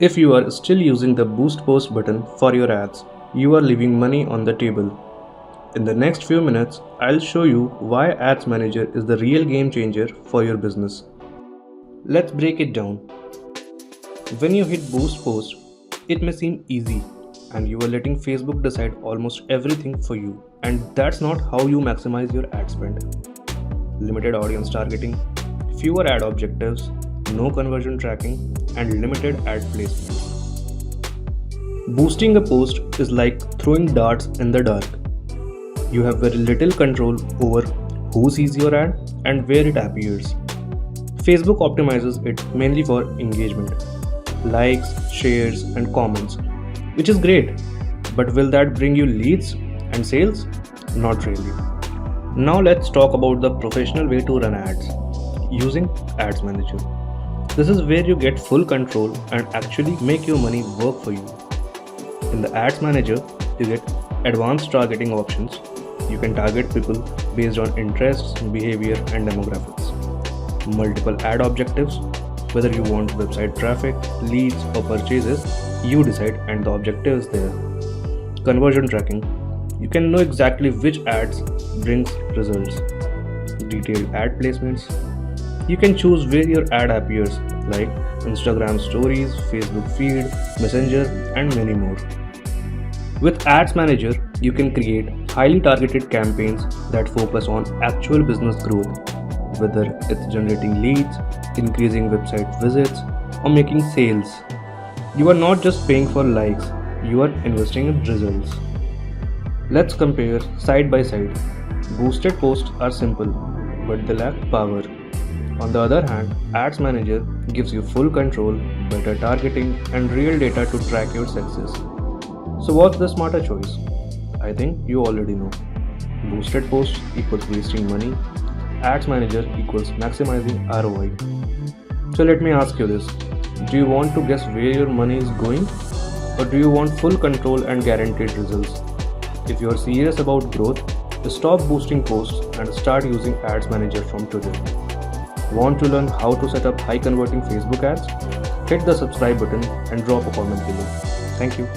If you are still using the boost post button for your ads, you are leaving money on the table. In the next few minutes, I'll show you why Ads Manager is the real game changer for your business. Let's break it down. When you hit boost post, it may seem easy and you are letting Facebook decide almost everything for you, and that's not how you maximize your ad spend. Limited audience targeting, fewer ad objectives, no conversion tracking, and limited ad placement. Boosting a post is like throwing darts in the dark. You have very little control over who sees your ad and where it appears. Facebook optimizes it mainly for engagement, likes, shares, and comments, which is great. But will that bring you leads and sales? Not really. Now let's talk about the professional way to run ads using Ads Manager. This is where you get full control and actually make your money work for you. In the Ads Manager, you get advanced targeting options. You can target people based on interests, behavior, and demographics. Multiple ad objectives, whether you want website traffic, leads, or purchases, you decide and the objective is there. Conversion tracking, you can know exactly which ads brings results. Detailed ad placements, you can choose where your ad appears like Instagram stories, Facebook feed, Messenger, and many more. With Ads Manager, you can create highly targeted campaigns that focus on actual business growth, whether it's generating leads, increasing website visits, or making sales. You are not just paying for likes, you are investing in results. Let's compare side by side. Boosted posts are simple, but they lack power. On the other hand, Ads Manager gives you full control, better targeting, and real data to track your success. So what's the smarter choice? I think you already know. Boosted posts equals wasting money. Ads Manager equals maximizing ROI. So let me ask you this. Do you want to guess where your money is going? Or do you want full control and guaranteed results? If you are serious about growth, stop boosting posts and start using Ads Manager from today. Want to learn how to set up high converting Facebook ads? Hit the subscribe button and drop a comment below. Thank you.